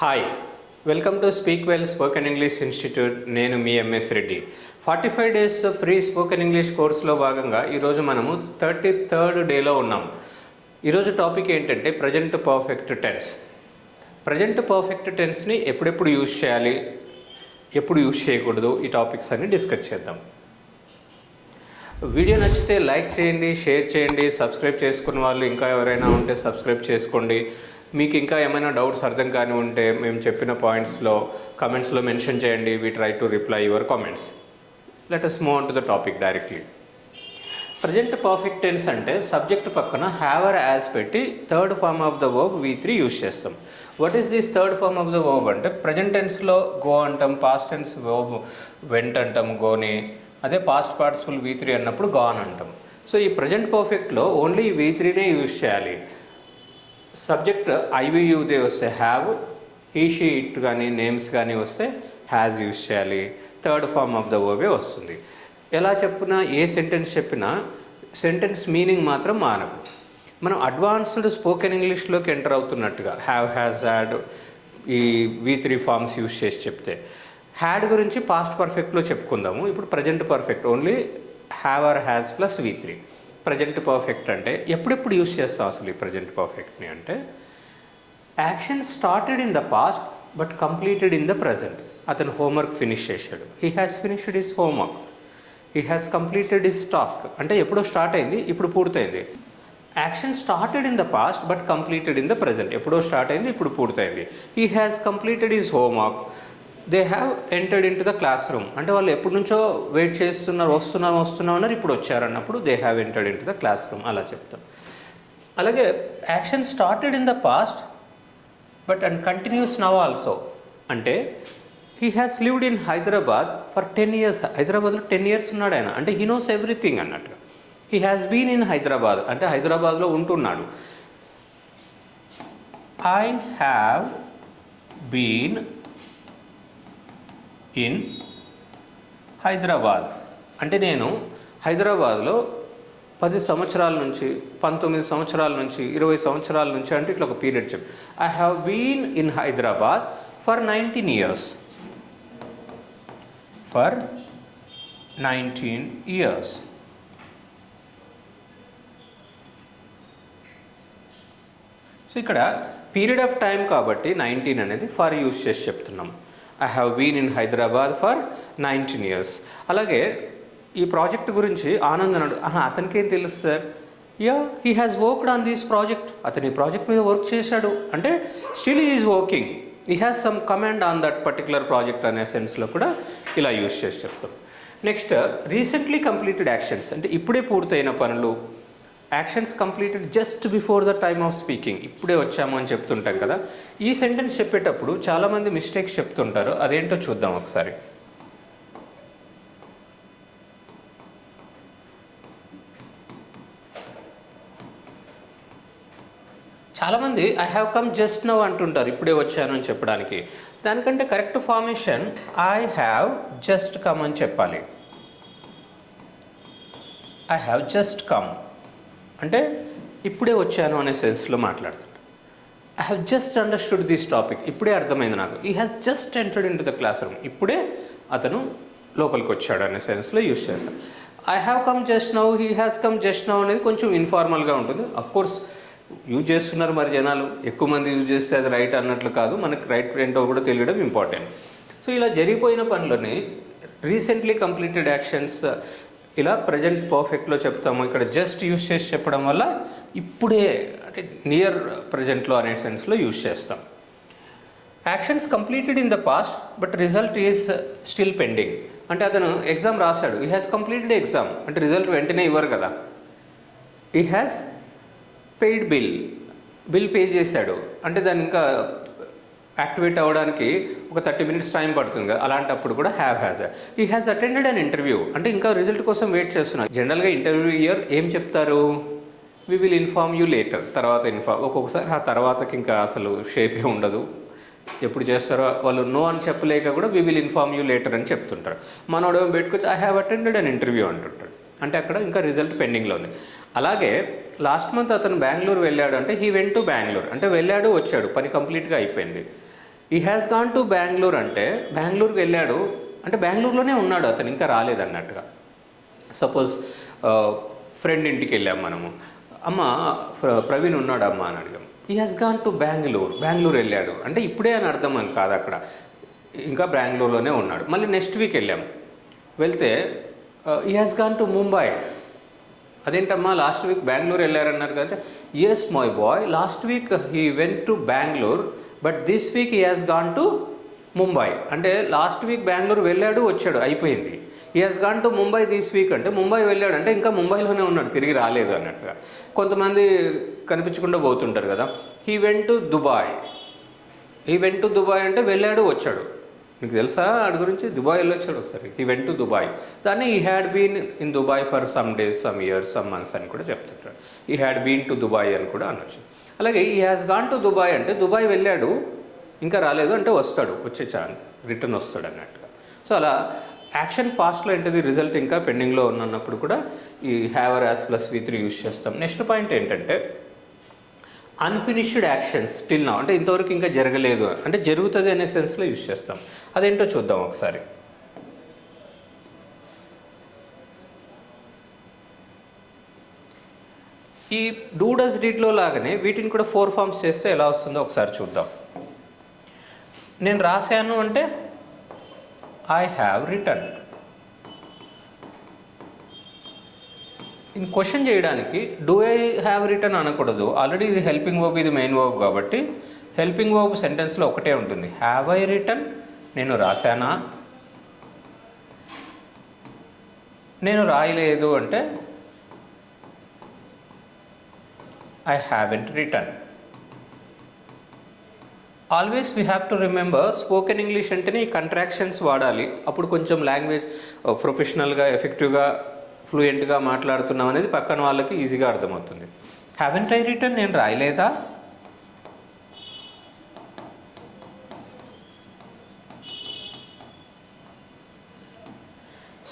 Hi, welcome to speak well spoken English institute. నేను మీ MS Reddy. 45 days free spoken English కోర్సులో భాగంగా ఈరోజు మనము 33rd డేలో ఉన్నాం. ఈరోజు టాపిక్ ఏంటంటే present perfect tense. Present perfect టెన్స్ని ఎప్పుడెప్పుడు యూజ్ చేయాలి, ఎప్పుడు యూజ్ చేయకూడదు, ఈ టాపిక్స్ అన్ని డిస్కస్ చేద్దాం. వీడియో నచ్చితే లైక్ చేయండి, షేర్ చేయండి. సబ్స్క్రైబ్ చేసుకున్న వాళ్ళు ఇంకా ఎవరైనా ఉంటే సబ్స్క్రైబ్ చేసుకోండి. మీకు ఇంకా ఏమైనా డౌట్స్ అర్థం కాని ఉంటే మేము చెప్పిన పాయింట్స్లో కమెంట్స్లో మెన్షన్ చేయండి. We try to reply your comments. Let us move on to the topic directly. Present perfect tense అంటే సబ్జెక్ట్ పక్కన హ్యావ్ ఆర్ యాజ్ పెట్టి third form of the verb V3 use చేస్తాం. What is this third form of the verb అంటే present టెన్స్లో go అంటాం, past tense verb went అంటాం గోని, అదే పాస్ట్ పార్టిసిపుల్ V3 అన్నప్పుడు గాన్ అంటాం. సో ఈ ప్రజెంట్ పర్ఫెక్ట్లో ఓన్లీ V3నే యూజ్ చేయాలి. సబ్జెక్ట్ ఐవియుదే వస్తే హ్యావ్, హీ షీ ఇట్ కానీ నేమ్స్ కానీ వస్తే హ్యాజ్ యూజ్ చేయాలి. థర్డ్ ఫార్మ్ ఆఫ్ ద వర్బే వస్తుంది. ఎలా చెప్పినా, ఏ సెంటెన్స్ చెప్పినా సెంటెన్స్ మీనింగ్ మాత్రం మారదు. మనం అడ్వాన్స్డ్ స్పోకెన్ ఇంగ్లీష్లోకి ఎంటర్ అవుతున్నట్టుగా హ్యావ్, హ్యాజ్, హ్యాడ్ ఈ V3 ఫార్మ్స్ యూజ్ చేసి చెప్తే. హ్యాడ్ గురించి పాస్ట్ పర్ఫెక్ట్లో చెప్పుకుందాము. ఇప్పుడు present perfect only have or has plus V3. Present perfect అంటే ఎప్పుడెప్పుడు యూజ్ చేస్తాం అసలు ఈ ప్రజెంట్ పర్ఫెక్ట్ని అంటే action started in the past but completed in the present. అతను హోంవర్క్ ఫినిష్ చేశాడు, he has finished his homework. He has completed his task అంటే ఎప్పుడో స్టార్ట్ అయింది, ఇప్పుడు పూర్తయింది. Action started in the past but completed in the present. ఎప్పుడో start అయింది, ఇప్పుడు పూర్తయింది. He has completed his homework. They have entered in to the class room అంటే వాళ్ళు ఎప్పటి నుంచో వెయిట్ చేస్తున్నారు, వస్తున్నాం అన్నారు, ఇప్పుడు వచ్చారన్నప్పుడు they have entered in to the class room అలా చెప్తాం. అలాగే action started in the past but and continues now also అంటే he has lived in Hyderabad for 10 years. హైదరాబాద్లో 10 years ఉన్నాడు ఆయన అంటే హీ నోస్ ఎవ్రీథింగ్ అన్నట్టు. He has been in Hyderabad అంటే హైదరాబాద్లో ఉంటున్నాడు. I have been in Hyderabad అంటే నేను హైదరాబాద్లో 10 సంవత్సరాల నుంచి, 19 సంవత్సరాల నుంచి, 20 సంవత్సరాల నుంచి అంటే ఇట్లా ఒక పీరియడ్ చెప్పు. I have been in Hyderabad for 19 years. For 19 years. So ఇక్కడ పీరియడ్ ఆఫ్ టైం కాబట్టి 19 అనేది ఫర్ యూజ్ చేసి చెప్తున్నాం. I have been in Hyderabad for 19 years. అలాగే ఈ ప్రాజెక్ట్ గురించి ఆనంద్ అన్నాడు, అతనికేం తెలుసు sir? Yeah, he has worked on this project. అతని ఈ ప్రాజెక్ట్ మీద వర్క్ చేశాడు అంటే still he is working. He has some command on that particular project అనే సెన్స్లో కూడా ఇలా యూజ్ చేసి చెప్తాం. నెక్స్ట్ రీసెంట్లీ కంప్లీటెడ్ యాక్షన్స్ అంటే ఇప్పుడే పూర్తయిన పనులు. Actions completed just before the time of speaking. ఇప్పుడే వచ్చాము అని చెప్తుంటాం కదా. ఈ సెంటెన్స్ చెప్పేటప్పుడు చాలామంది మిస్టేక్స్ చెప్తుంటారు. అదేంటో చూద్దాం ఒకసారి. చాలామంది I have come just now అంటుంటారు ఇప్పుడే వచ్చాను అని చెప్పడానికి. దానికంటే correct formation I have just come అని చెప్పాలి. ఐ హ్యావ్ జస్ట్ కమ్ అంటే ఇప్పుడే వచ్చాను అనే సెన్స్లో మాట్లాడుతాడు. I have just understood this topic. ఇప్పుడే అర్థమైంది నాకు. He has just entered in to the class room. ఇప్పుడే అతను లోపలికి వచ్చాడు అనే సెన్స్లో యూజ్ చేస్తాం. I have come just now, he has come just now అనేది కొంచెం ఇన్ఫార్మల్గా ఉంటుంది. అఫ్కోర్స్ యూజ్ చేస్తున్నారు మరి జనాలు, ఎక్కువ మంది యూజ్ చేస్తే అది రైట్ అన్నట్లు కాదు. మనకి రైట్ ఏంటో కూడా తెలియడం ఇంపార్టెంట్. సో ఇలా జరిగిపోయిన పనులని రీసెంట్లీ కంప్లీటెడ్ యాక్షన్స్ ఇలా ప్రజెంట్ పర్ఫెక్ట్లో చెప్తాము. ఇక్కడ జస్ట్ యూజ్ చేసి చెప్పడం వల్ల ఇప్పుడే అంటే నియర్ ప్రజెంట్లో అనే సెన్స్లో యూజ్ చేస్తాం. Actions completed in the past but result is still pending అంటే అతను ఎగ్జామ్ రాశాడు. హీ హ్యాస్ కంప్లీటెడ్ ఎగ్జామ్ అంటే రిజల్ట్ వెంటనే ఇవ్వరు కదా. He has paid bill pay చేశాడు అంటే దాన్ని ఇంకా యాక్టివేట్ అవ్వడానికి ఒక 30 minutes టైం పడుతుంది కదా. అలాంటప్పుడు కూడా have has. He has attended an interview అంటే ఇంకా రిజల్ట్ కోసం వెయిట్ చేస్తున్నారు. జనరల్గా ఇంటర్వ్యూ ఇయర్ ఏం చెప్తారు? We will inform you later. తర్వాత ఒక్కొక్కసారి ఆ తర్వాతకి ఇంకా అసలు షేపే ఉండదు. ఎప్పుడు చేస్తారో వాళ్ళు నో అని చెప్పలేక కూడా we will inform you later అని చెప్తుంటారు. మనోడు పెట్టుకొచ్చి I have attended an interview అంటుంటాడు అంటే అక్కడ ఇంకా రిజల్ట్ పెండింగ్లో ఉంది. అలాగే లాస్ట్ మంత్ అతను బెంగళూరు వెళ్ళాడు అంటే హీ వెంట్ టు బెంగళూరు అంటే వెళ్ళాడు వచ్చాడు, పని కంప్లీట్గా అయిపోయింది. ఈ హ్యాస్ గాన్ టు బెంగళూరు అంటే బెంగళూరుకి వెళ్ళాడు అంటే బెంగళూరులోనే ఉన్నాడు అతను, ఇంకా రాలేదన్నట్టుగా. సపోజ్ ఫ్రెండ్ ఇంటికి వెళ్ళాం మనము, అమ్మ ప్రవీణ్ ఉన్నాడు అమ్మ అని అడిగాం. ఈ హ్యాస్ గాన్ టు బెంగళూరు వెళ్ళాడు అంటే ఇప్పుడే అని అర్థం అని కాదు, అక్కడ ఇంకా బెంగళూరులోనే ఉన్నాడు. మళ్ళీ నెక్స్ట్ వీక్ వెళ్ళాం, వెళ్తే ఈ హ్యాస్ గాన్ టు ముంబై. అదేంటమ్మా లాస్ట్ వీక్ బెంగళూరు వెళ్ళారన్నారు కదా. Yes my boy, last week he went to Bengaluru but this week he has gone to Mumbai. అంటే లాస్ట్ వీక్ బెంగళూరు వెళ్ళాడు వచ్చాడు అయిపోయింది. He has gone to Mumbai this week అంటే ముంబై వెళ్ళాడు అంటే ఇంకా ముంబైలోనే ఉన్నాడు, తిరిగి రాలేదు అన్నట్టుగా. కొంతమంది కనిపించకుండా పోతుంటారు కదా. హీ వెంట్ టు దుబాయ్ అంటే వెళ్ళాడు వచ్చాడు. మీకు తెలుసా వాడి గురించి? దుబాయ్ వెళ్ళొచ్చాడు ఒకసారి. He went to Dubai. దాన్ని ఈ had been in Dubai for some days, some years, some months అని కూడా చెప్తుంటాడు. ఈ హ్యాడ్ బీన్ టు దుబాయ్ అని కూడా అనొచ్చు. అలాగే ఈ హ్యాస్ గాన్ టు దుబాయ్ అంటే దుబాయ్ వెళ్ళాడు ఇంకా రాలేదు అంటే వస్తాడు, వచ్చే రిటర్న్ వస్తాడు అన్నట్టుగా. సో అలా యాక్షన్ పాస్ట్లో ఏంటిది రిజల్ట్ ఇంకా పెండింగ్లో ఉన్నప్పుడు కూడా ఈ హ్యావర్ యాస్ ప్లస్ V3 యూజ్ చేస్తాం. నెక్స్ట్ పాయింట్ ఏంటంటే అన్ఫినిష్డ్ యాక్షన్స్ టిల్ నౌ అంటే ఇంతవరకు ఇంకా జరగలేదు అంటే జరుగుతుంది అనే సెన్స్లో యూజ్ చేస్తాం. అదేంటో చూద్దాం ఒకసారి. ఈ డూ డస్ డిడ్లో లాగానే వీటిని కూడా 4 ఫార్మ్స్ చేస్తే ఎలా వస్తుందో ఒకసారి చూద్దాం. నేను రాశాను అంటే I have return. In question చేయడానికి డూ ఐ హ్యావ్ రిటర్న్ అనకూడదు, ఆల్రెడీ ఇది హెల్పింగ్ వర్బ్, ఇది మెయిన్ వర్బ్ కాబట్టి హెల్పింగ్ వర్బ్ సెంటెన్స్లో ఒకటే ఉంటుంది. హ్యావ్ ఐ రిటర్న్, నేను రాశానా. నేను రాయలేదు అంటే I haven't return. Always we have to remember spoken English అంటేనే ఈ కంట్రాక్షన్స్ వాడాలి. అప్పుడు కొంచెం లాంగ్వేజ్ ప్రొఫెషనల్గా ఎఫెక్టివ్గా ఫ్లూయెంట్గా మాట్లాడుతున్నాం అనేది పక్కన వాళ్ళకి ఈజీగా అర్థమవుతుంది. హ్యావెంట్ ఐ రిటర్న్, నేను రాయలేదా.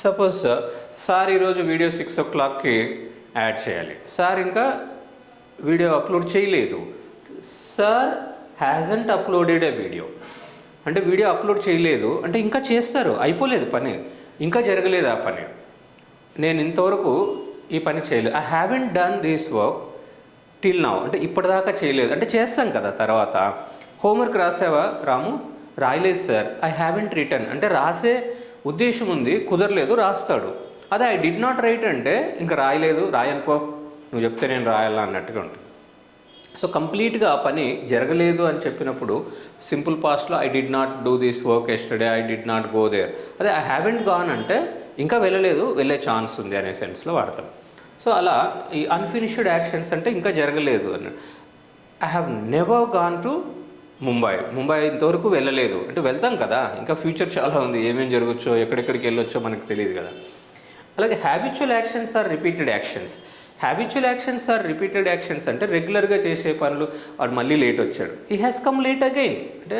సపోజ్ సార్ ఈరోజు వీడియో 6 o'clockకి యాడ్ చేయాలి, సార్ ఇంకా వీడియో అప్లోడ్ చేయలేదు. సార్ హ్యాజంట్ అప్లోడెడ్ ఏ వీడియో అంటే వీడియో అప్లోడ్ చేయలేదు అంటే ఇంకా చేస్తారు, అయిపోలేదు పని, ఇంకా జరగలేదు ఆ పని, నేను ఇంతవరకు ఈ పని చేయలేదు. I haven't done this work till now అంటే ఇప్పటిదాకా చేయలేదు అంటే చేస్తాం కదా తర్వాత. హోంవర్క్ రాసావా రాము? రాయలేదు సార్. ఐ హ్యావెంట్ రిటర్న్ అంటే రాసే ఉద్దేశం ఉంది, కుదరలేదు, రాస్తాడు. అదే ఐ డిడ్ నాట్ రైట్ అంటే ఇంకా రాయలేదు, రాయనుకో, నువ్వు చెప్తే నేను రాయాలా అన్నట్టుగా ఉంటుంది. సో కంప్లీట్గా ఆ పని జరగలేదు అని చెప్పినప్పుడు సింపుల్ పాస్ట్లో I did not do this work yesterday, I did not go there. అదే ఐ హ్యావెంట్ గాన్ అంటే ఇంకా వెళ్ళలేదు, వెళ్ళే ఛాన్స్ ఉంది అనే సెన్స్లో వాడతాం. సో అలా ఈ అన్ఫినిష్డ్ యాక్షన్స్ అంటే ఇంకా జరగలేదు అని. I have never gone to Mumbai ఇంతవరకు వెళ్ళలేదు అంటే వెళ్తాం కదా, ఇంకా ఫ్యూచర్ చాలా ఉంది, ఏమేమి జరగచ్చో ఎక్కడెక్కడికి వెళ్ళొచ్చో మనకు తెలియదు కదా. అలాగే habitual actions or repeated actions. Habitual actions or repeated actions అంటే రెగ్యులర్గా చేసే పనులు. వాడు మళ్ళీ లేట్ వచ్చాడు, he has come late again అంటే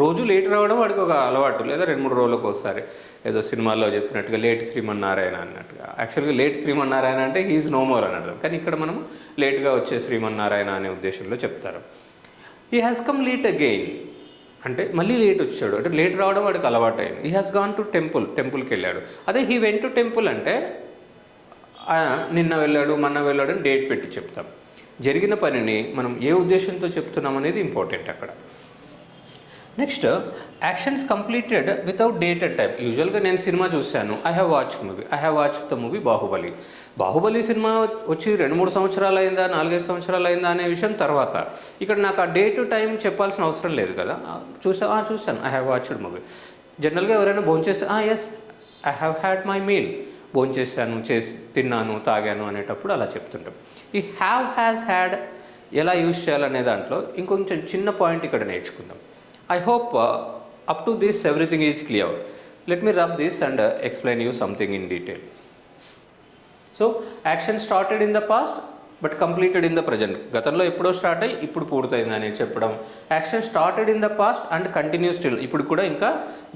రోజు లేట్ రావడం వాడికి ఒక అలవాటు, లేదా 2-3 రోజులకు ఒకసారి. ఏదో సినిమాల్లో చెప్పినట్టుగా లేట్ శ్రీమన్నారాయణ అన్నట్టుగా. యాక్చువల్గా లేట్ శ్రీమన్నారాయణ అంటే హీఈస్ నో మోర్ అని అర్థం, కానీ ఇక్కడ మనం లేట్గా వచ్చే శ్రీమన్నారాయణ అనే ఉద్దేశంలో చెప్తారు. He has come late again అంటే మళ్ళీ లేట్ వచ్చాడు అంటే లేట్ రావడం వాడికి అలవాటు అయింది. హీ హ్యాస్ గాన్ టు టెంపుల్కి వెళ్ళాడు. అదే హీ వెంట్ టు టెంపుల్ అంటే నిన్న వెళ్ళాడు, మొన్న వెళ్ళాడు అని డేట్ పెట్టి చెప్తాం. జరిగిన పనిని మనం ఏ ఉద్దేశంతో చెప్తున్నాం అనేది ఇంపార్టెంట్ అక్కడ. Next actions completed without date and time. యూజువల్గా నేను సినిమా చూశాను, I have watched the movie Baahubali cinema వచ్చి 2-3 సంవత్సరాలు అయిందా, 4-5 సంవత్సరాలు అయిందా అనే విషయం తర్వాత. ఇక్కడ నాకు ఆ డేట్ టైం చెప్పాల్సిన అవసరం లేదు కదా. చూశాను, ఐ హ్యావ్ వాచ్డ్ మూవీ. జనరల్గా ఎవరైనా భోంచేస్తే yes I have had my meal, భోంచేసాను, తిన్నాను, తాగాను అనేటప్పుడు అలా చెప్తుంటాం. ఈ హ్యాస్ హ్యాడ్ ఎలా యూజ్ చేయాలనే దాంట్లో ఇంకొంచెం చిన్న పాయింట్ ఇక్కడ నేర్చుకుందాం. I hope up to this everything is clear. Let me rub this and explain you something in detail. So action started in the past but completed in the present. గతంలో ఎప్పుడో start అయ్యి ఇప్పుడు పూర్తయిందని చెప్పడం. Action started in the past and continue still, ఇప్పుడు కూడా ఇంకా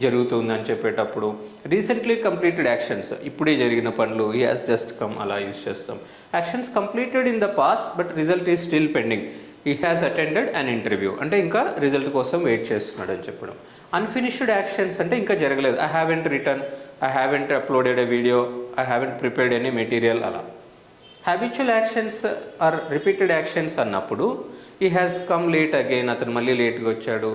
జరుగుతుందని చెప్పేటప్పుడు. రీసెంట్లీ కంప్లీటెడ్ యాక్షన్స్, ఇప్పుడే జరిగిన పనులు, హీ హాస్ జస్ట్ కమ్, అలా యూజ్ చేస్తాం. Actions completed in the past but result is still pending, he has attended an interview అంటే ఇంకా రిజల్ట్ కోసం వెయిట్ చేస్తున్నాడు అని చెప్పడం. అన్ఫినిష్డ్ యాక్షన్స్ అంటే ఇంకా జరగలేదు. I haven't return, I haven't uploaded a video, I haven't prepared any material అలా. Habitual actions or repeated actions అన్నప్పుడు he has come late again, అతను మళ్ళీ లేట్గా వచ్చాడు.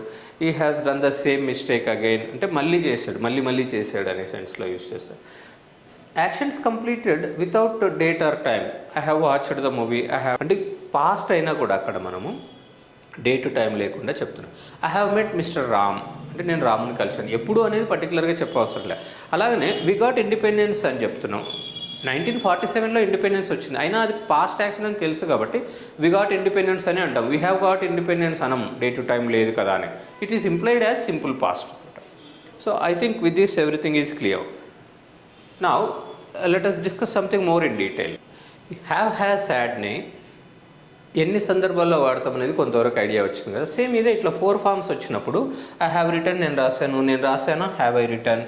ఈ has done the same mistake again అంటే మళ్ళీ చేశాడు, మళ్ళీ చేశాడు అనే సెన్స్లో యూజ్ చేస్తాడు. Actions completed without date are time. I have watched the movie, I have అంటే పాస్ట్ అయినా కూడా అక్కడ మనము డేట్ టైం లేకుండా చెప్తున్నాం. I have met mister Ram అంటే నేను రాముని కలిశాను. ఎప్పుడు అనేది పర్టికులర్గా చెప్పవసరం లే. అలాగనే వి గాట్ ఇండిపెండెన్స్ అని చెప్తున్నాం. 1947లో ఇండిపెండెన్స్ వచ్చింది, అయినా అది పాస్ట్ యాక్షన్ అని తెలుసు కాబట్టి వి గాట్ ఇండిపెండెన్స్ అని అంటాం. వీ హ్యావ్ గాట్ ఇండిపెండెన్స్ అనం, డే టు టైం లేదు కదా అని. It is implied as simple past. So I think with this everything is clear. Now let us discuss something more in detail. Have, has, హ్యాడ్ని ఎన్ని సందర్భాల్లో వాడతాం అనేది కొంతవరకు ఐడియా వచ్చింది కదా. సేమ్ ఇదే ఇట్లా 4 ఫార్మ్స్ వచ్చినప్పుడు ఐ హ్యావ్ రిటర్న్ నేను రాశాను, హ్యావ్ ఐ రిటర్న్.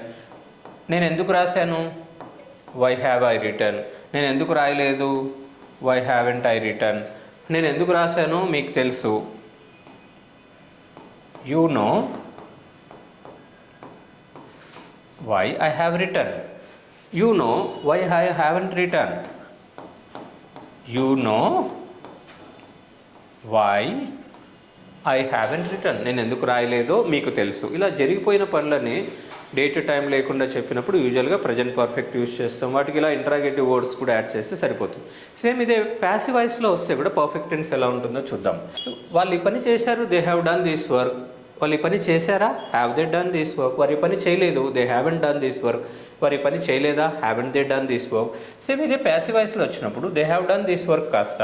నేను ఎందుకు రాశాను, వై హ్యావ్ ఐ రిటర్న్. నేను ఎందుకు రాయలేదు, వై హ్యావెంట్ ఐ రిటర్న్. నేను ఎందుకు రాశాను మీకు తెలుసు, you know why I have return. You know why I haven't return. You know why I haven't return. నేను ఎందుకు రాయలేదో మీకు తెలుసు. ఇలా జరిగిపోయిన పనులని డే టు టైం లేకుండా చెప్పినప్పుడు యూజువల్గా ప్రజెంట్ పర్ఫెక్ట్ యూజ్ చేస్తాం. వాటికి ఇలా ఇంట్రాగేటివ్ వర్డ్స్ కూడా యాడ్ చేస్తే సరిపోతుంది. సేమ్ ఇదే ప్యాసివ్ వాయిస్లో వస్తే కూడా పర్ఫెక్ట్ టెన్స్ ఎలా ఉంటుందో చూద్దాం. వాళ్ళు ఈ పని చేశారు, they have done this work. వాళ్ళు ఈ పని చేశారా, have they done this work. వారి పని చేయలేదు, they haven't done this work. వారి పని చేయలేదా, haven't they done this work. Same ఇదే ప్యాసివ్ వాయిస్లో వచ్చినప్పుడు they have done this work కాస్త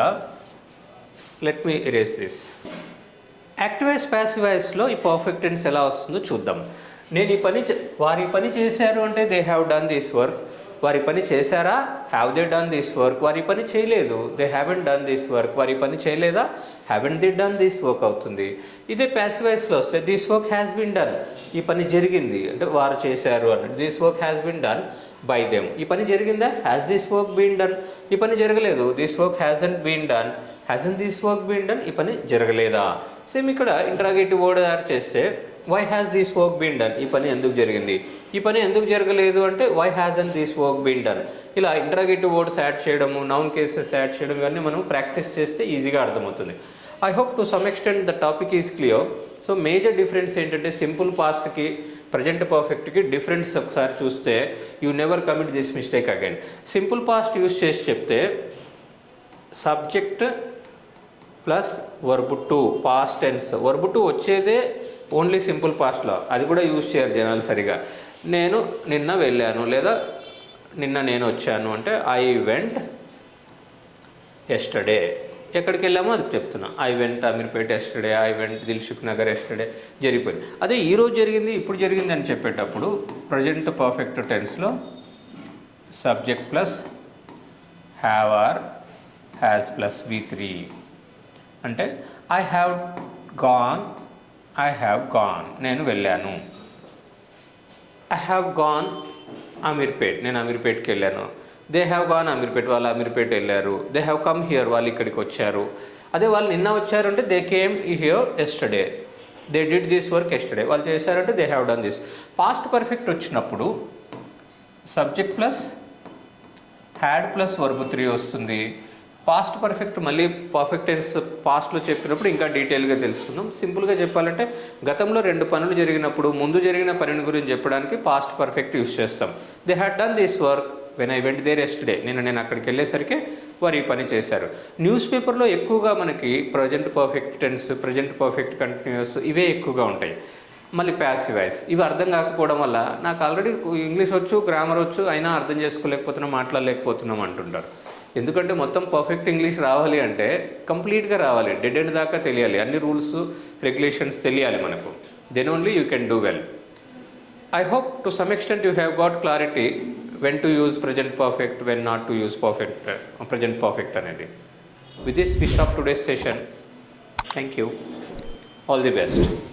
let me erase this. Active voice passive వాయిస్లో ఈ పర్ఫెక్ట్ టెన్స్ ఎలా వస్తుందో చూద్దాం. నేను ఈ పని వారి పని చేశారు అంటే they have done this work. వారి పని చేశారా, have they done this work. వారి పని చేయలేదు, they haven't done this work. వారి పని చేయలేదా, haven't they done this work అవుతుంది. ఇదే ప్యాసివ్ వాయిస్లో వస్తే this work has been done. ఈ పని జరిగింది అంటే వారు చేశారు అన్నట్టు. This work has been done by them. ఈ పని జరిగిందా, has this work been done. ఈ పని జరగలేదు, this work hasn't been done. Hasn't this work been done. ఈ పని జరగలేదా. సేమ్ ఇక్కడ ఇంట్రాగేటివ్ వర్డ్ యాడ్ చేస్తే why has this work been done. ఈ పని ఎందుకు జరిగింది. ఈ పని ఎందుకు జరగలేదు అంటే why hasn't this work been done. ఇలా ఇంట్రాగేటివ్ వర్డ్స్ యాడ్ చేయడము, నౌన్ కేసెస్ యాడ్ చేయడం ఇవన్నీ మనం ప్రాక్టీస్ చేస్తే ఈజీగా అర్థమవుతుంది. I hope to some extent the topic is clear. So major difference ఏంటంటే సింపుల్ పాస్ట్కి ప్రజెంట్ పర్ఫెక్ట్కి డిఫరెన్స్ ఒకసారి చూస్తే you never commit this mistake again. Simple past use చేసి చెప్తే subject plus verb two past tense. Verb two వచ్చేదే only simple పాస్ట్లో, అది కూడా యూజ్ చేయరు జనాలు సరిగా. నేను నిన్న వెళ్ళాను లేదా నిన్న నేను వచ్చాను అంటే ఐ వెంట్ ఎస్టర్డే. ఎక్కడికి వెళ్ళామో అది చెప్తున్నా. I went Ameerpet yesterday, I went Dilsukhnagar yesterday. జరిగిపోయింది. అదే ఈరోజు జరిగింది, ఇప్పుడు జరిగింది అని చెప్పేటప్పుడు ప్రజెంట్ పర్ఫెక్ట్ టెన్స్లో subject plus have or has plus V3 అంటే I have gone, I have gone నేను వెళ్ళాను. ఐ హ్యావ్ గాన్ అమీర్పేట్ నేను అమీర్పేట్కి వెళ్ళాను. దే హ్యావ్ గాన్ అమీర్పేట్ వాళ్ళు అమీర్పేట్ వెళ్ళారు. దే హ్యావ్ కమ్ హియర్ వాళ్ళు ఇక్కడికి వచ్చారు. అదే వాళ్ళు నిన్న వచ్చారు అంటే they came here yesterday. They did this work yesterday. వాళ్ళు చేశారంటే they have done this. Past perfect వచ్చినప్పుడు subject plus had plus verb 3 వస్తుంది. పాస్ట్ పర్ఫెక్ట్ మళ్ళీ పర్ఫెక్ట్ టెన్స్ పాస్ట్లో చెప్పినప్పుడు ఇంకా డీటెయిల్గా తెలుసుకుందాం. సింపుల్గా చెప్పాలంటే గతంలో 2 పనులు జరిగినప్పుడు ముందు జరిగిన పనిని గురించి చెప్పడానికి పాస్ట్ పర్ఫెక్ట్ యూస్ చేస్తాం. They had done this work when I went there yesterday. నేను అక్కడికి వెళ్ళేసరికి వారు ఈ పని చేశారు. న్యూస్ పేపర్లో ఎక్కువగా మనకి present perfect tense, present perfect continuous ఇవే ఎక్కువగా ఉంటాయి. మళ్ళీ ప్యాసివ్ వాయిస్ ఇవి అర్థం కాకపోవడం వల్ల నాకు ఆల్రెడీ ఇంగ్లీష్ వచ్చు, గ్రామర్ వచ్చు, అయినా అర్థం చేసుకోలేకపోతున్నాం, మాట్లాడలేకపోతున్నాం అంటుంటారు. ఎందుకంటే మొత్తం పర్ఫెక్ట్ ఇంగ్లీష్ రావాలి అంటే కంప్లీట్గా రావాలి, డెడ్ ఎండ్ దాకా తెలియాలి, అన్ని రూల్స్ రెగ్యులేషన్స్ తెలియాలి మనకు. Then only you can do well. I hope to some extent you have got clarity when to use present perfect, when not to use present perfect అనేది. With this we stop today's session. Thank you. All the best.